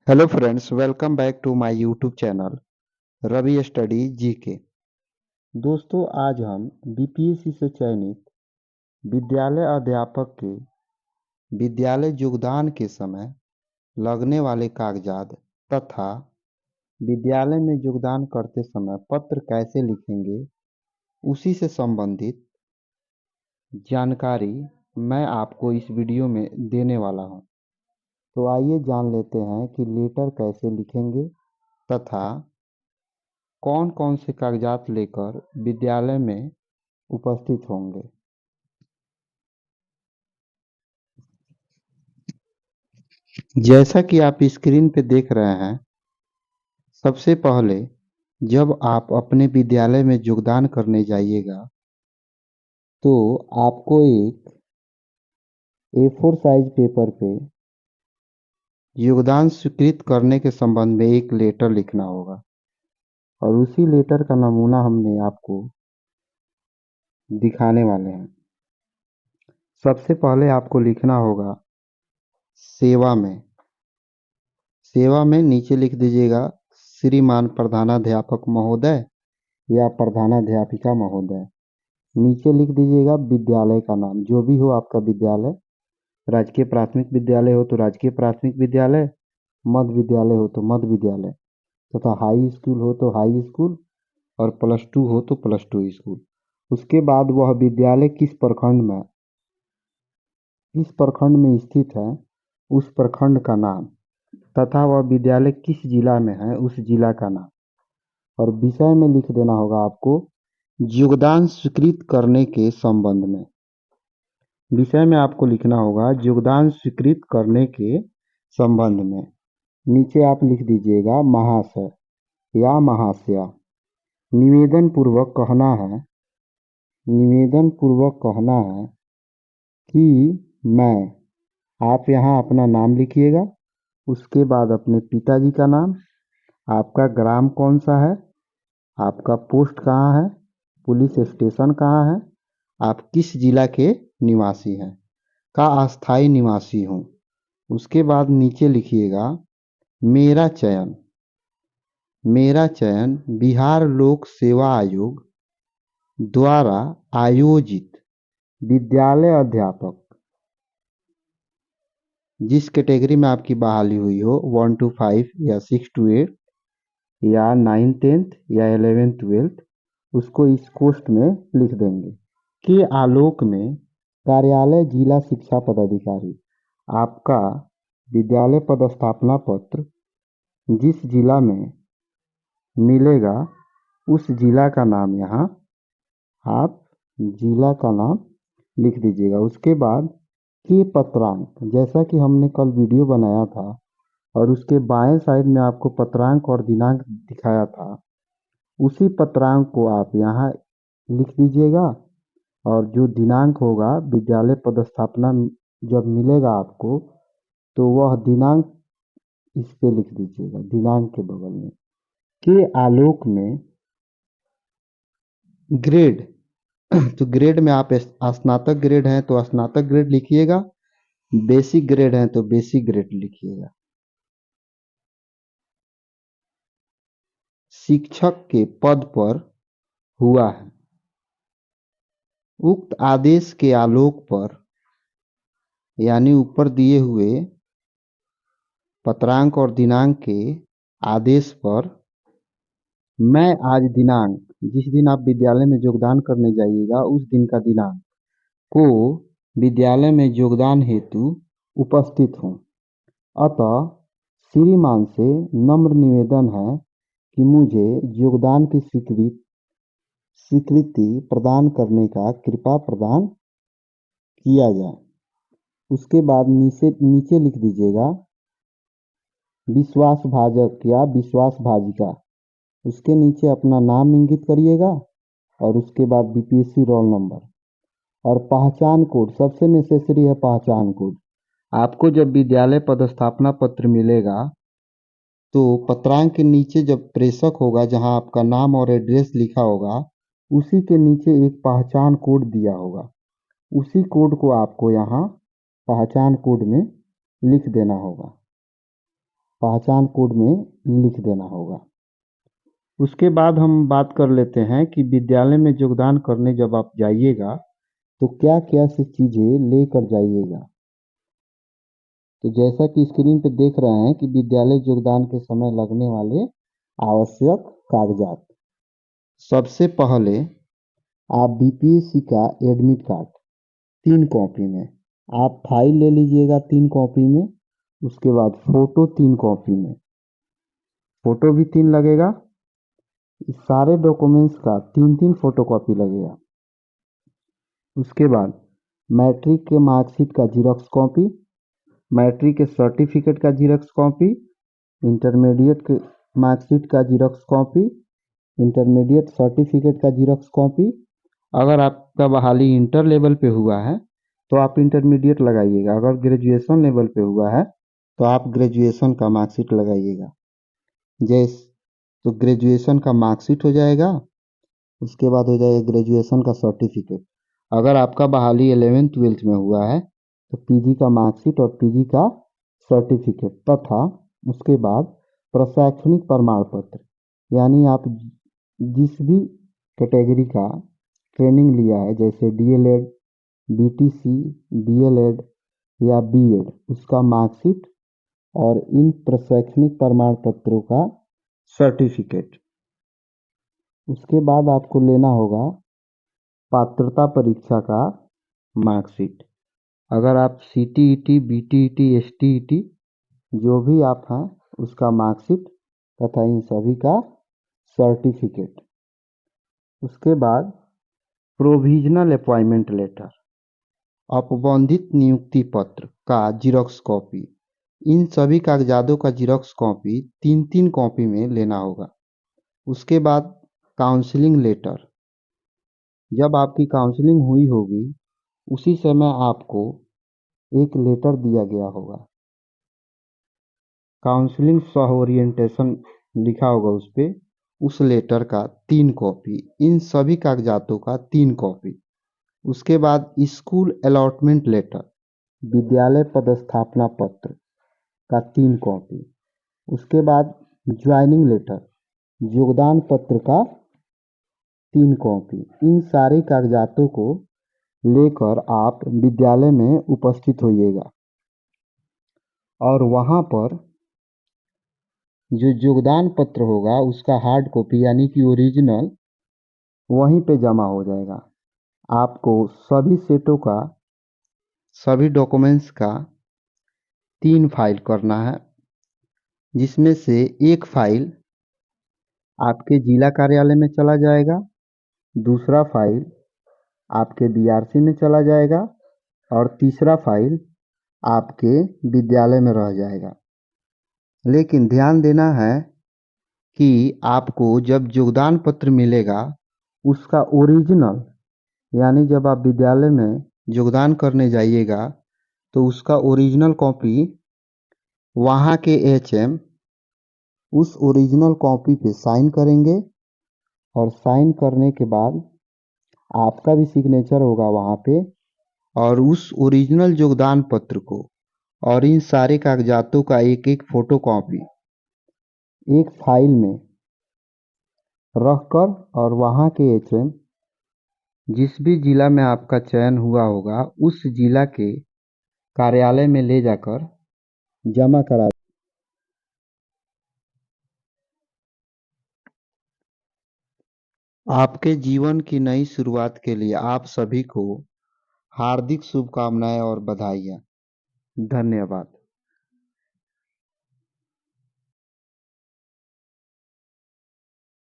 Hello friends, welcome back to my YouTube channel Ravi study GK. दोस्तों, आज हम BPSC से चयनित विद्यालय अध्यापक के विद्यालय योगदान के समय लगने वाले कागजात तथा विद्यालय में योगदान करते समय पत्र कैसे लिखेंगे, उसी से संबंधित जानकारी मैं आपको इस वीडियो में देने वाला हूं। तो आइए जान लेते हैं कि लेटर कैसे लिखेंगे तथा कौन कौन से कागजात लेकर विद्यालय में उपस्थित होंगे। जैसा कि आप स्क्रीन पे देख रहे हैं, सबसे पहले जब आप अपने विद्यालय में योगदान करने जाइएगा तो आपको एक A4 साइज पेपर पे योगदान स्वीकृत करने के संबंध में एक लेटर लिखना होगा और उसी लेटर का नमूना हमने आपको दिखाने वाले हैं। सबसे पहले आपको लिखना होगा सेवा में। सेवा में नीचे लिख दीजिएगा श्रीमान प्रधानाध्यापक महोदय या प्रधानाध्यापिका महोदय। नीचे लिख दीजिएगा विद्यालय का नाम, जो भी हो आपका विद्यालय। राजकीय प्राथमिक विद्यालय हो तो राजकीय प्राथमिक विद्यालय, मध्य विद्यालय हो तो मध्य विद्यालय, तथा हाई स्कूल हो तो हाई स्कूल और प्लस टू हो तो प्लस टू स्कूल। उसके बाद वह विद्यालय किस प्रखंड में स्थित है, उस प्रखंड का नाम, तथा वह विद्यालय किस जिला में है, उस जिला का नाम। और विषय में लिख देना होगा आपको योगदान स्वीकृत करने के संबंध में। विषय में आपको लिखना होगा योगदान स्वीकृत करने के संबंध में। नीचे आप लिख दीजिएगा महाशय या महाशया। निवेदन पूर्वक कहना है कि मैं, आप यहाँ अपना नाम लिखिएगा। उसके बाद अपने पिताजी का नाम, आपका ग्राम कौन सा है, आपका पोस्ट कहाँ है, पुलिस स्टेशन कहाँ है, आप किस जिला के निवासी हैं, का अस्थायी निवासी हूँ। उसके बाद नीचे लिखिएगा मेरा चयन। मेरा चयन बिहार लोक सेवा आयोग द्वारा आयोजित विद्यालय अध्यापक, जिस कैटेगरी में आपकी बहाली हुई हो, 1 to 5 या 6 to 8 या 9 10th या 11 12th, उसको इस कोष्ठ में लिख देंगे। के आलोक में कार्यालय जिला शिक्षा पदाधिकारी, आपका विद्यालय पदस्थापना पत्र जिस जिला में मिलेगा उस जिला का नाम यहाँ आप जिला का नाम लिख दीजिएगा। उसके बाद के पत्रांक, जैसा कि हमने कल वीडियो बनाया था और उसके बाएं साइड में आपको पत्रांक और दिनांक दिखाया था, उसी पत्रांक को आप यहाँ लिख दीजिएगा। और जो दिनांक होगा विद्यालय पदस्थापना जब मिलेगा आपको, तो वह दिनांक इस पे लिख दीजिएगा, दिनांक के बगल में। के आलोक में ग्रेड तो ग्रेड में आप स्नातक ग्रेड हैं तो स्नातक ग्रेड लिखिएगा, बेसिक ग्रेड है तो बेसिक ग्रेड लिखिएगा। शिक्षक के पद पर हुआ है। उक्त आदेश के आलोक पर, यानी ऊपर दिए हुए पत्रांक और दिनांक के आदेश पर, मैं आज दिनांक, जिस दिन आप विद्यालय में योगदान करने जाइएगा उस दिन का दिनांक को विद्यालय में योगदान हेतु उपस्थित हूँ। अतः श्रीमान से नम्र निवेदन है कि मुझे योगदान की स्वीकृति प्रदान करने का कृपा प्रदान किया जाए। उसके बाद नीचे लिख दीजिएगा विश्वासभाजक या विश्वासभाजिका। उसके नीचे अपना नाम इंगित करिएगा और उसके बाद बीपीएससी रोल नंबर और पहचान कोड। सबसे नेसेसरी है पहचान कोड। आपको जब विद्यालय पदस्थापना पत्र मिलेगा तो पत्रांक के नीचे जब प्रेषक होगा, जहां आपका नाम और एड्रेस लिखा होगा, उसी के नीचे एक पहचान कोड दिया होगा। उसी कोड को आपको यहाँ पहचान कोड में लिख देना होगा। पहचान कोड में लिख देना होगा। उसके बाद हम बात कर लेते हैं कि विद्यालय में योगदान करने जब आप जाइएगा तो क्या क्या से चीज़ें लेकर जाइएगा। तो जैसा कि स्क्रीन पे देख रहे हैं कि विद्यालय योगदान के समय लगने वाले आवश्यक कागजात। सबसे पहले आप बीपीएससी का एडमिट कार्ड 3 कॉपी में, आप फाइल ले लीजिएगा 3 कॉपी में। उसके बाद फ़ोटो 3 कॉपी में, फ़ोटो भी 3 लगेगा। इस सारे डॉक्यूमेंट्स का 3 3 फोटोकॉपी लगेगा। उसके बाद मैट्रिक के मार्कशीट का जीरोक्स कॉपी, मैट्रिक के सर्टिफिकेट का जीरोक्स कॉपी, इंटरमीडिएट के मार्कशीट का जीरोक्स कॉपी, इंटरमीडिएट सर्टिफिकेट का जीरोक्स कॉपी। अगर आपका बहाली इंटर लेवल पे हुआ है तो आप इंटरमीडिएट लगाइएगा, अगर ग्रेजुएशन लेवल पे हुआ है तो आप ग्रेजुएशन का मार्कशीट लगाइएगा। जैसे तो ग्रेजुएशन का मार्कशीट हो जाएगा, उसके बाद हो जाएगा ग्रेजुएशन का सर्टिफिकेट। अगर आपका बहाली 11th-12th में हुआ है तो पीजी का मार्कशीट और पीजी का सर्टिफिकेट तथा उसके बाद प्रशैक्षणिक प्रमाण पत्र, यानी आप जिस भी कैटेगरी का ट्रेनिंग लिया है जैसे डीएलएड, बीटीसी, डीएलएड या बीएड, उसका मार्कशीट और इन प्रशैक्षणिक प्रमाण पत्रों का सर्टिफिकेट। उसके बाद आपको लेना होगा पात्रता परीक्षा का मार्कशीट। अगर आप सीटीईटी, बीटीईटी, एसटीईटी जो भी आप हैं उसका मार्कशीट तथा इन सभी का सर्टिफिकेट। उसके बाद प्रोविजनल अपॉइंटमेंट लेटर, औपबंधित नियुक्ति पत्र का जीरोक्स कॉपी। इन सभी कागजातों का जीरोक्स कॉपी 3 3 कॉपी में लेना होगा। उसके बाद काउंसलिंग लेटर, जब आपकी काउंसलिंग हुई होगी उसी समय आपको एक लेटर दिया गया होगा, काउंसलिंग सह ओरिएंटेशन लिखा होगा उस पे, उस लेटर का 3 कॉपी, इन सभी कागजातों का 3 कॉपी। उसके बाद स्कूल अलॉटमेंट लेटर, विद्यालय पदस्थापना पत्र का 3 कॉपी। उसके बाद ज्वाइनिंग लेटर, योगदान पत्र का 3 कॉपी। इन सारे कागजातों को लेकर आप विद्यालय में उपस्थित होइएगा और वहाँ पर जो योगदान पत्र होगा उसका हार्ड कॉपी यानी कि ओरिजिनल वहीं पे जमा हो जाएगा। आपको सभी सेटों का, सभी डॉक्यूमेंट्स का 3 फाइल करना है, जिसमें से एक फाइल आपके जिला कार्यालय में चला जाएगा, दूसरा फाइल आपके बीआरसी में चला जाएगा और तीसरा फाइल आपके विद्यालय में रह जाएगा। लेकिन ध्यान देना है कि आपको जब योगदान पत्र मिलेगा उसका ओरिजिनल, यानी जब आप विद्यालय में योगदान करने जाइएगा तो उसका ओरिजिनल कॉपी वहाँ के एचएम उस ओरिजिनल कॉपी पे साइन करेंगे और साइन करने के बाद आपका भी सिग्नेचर होगा वहाँ पे, और उस ओरिजिनल योगदान पत्र को और इन सारे कागजातों का एक एक फोटोकॉपी एक फाइल में रखकर और वहाँ के एचएम जिस भी जिला में आपका चयन हुआ होगा उस जिला के कार्यालय में ले जाकर जमा करा। आपके जीवन की नई शुरुआत के लिए आप सभी को हार्दिक शुभकामनाएं और बधाइयाँ। धन्यवाद।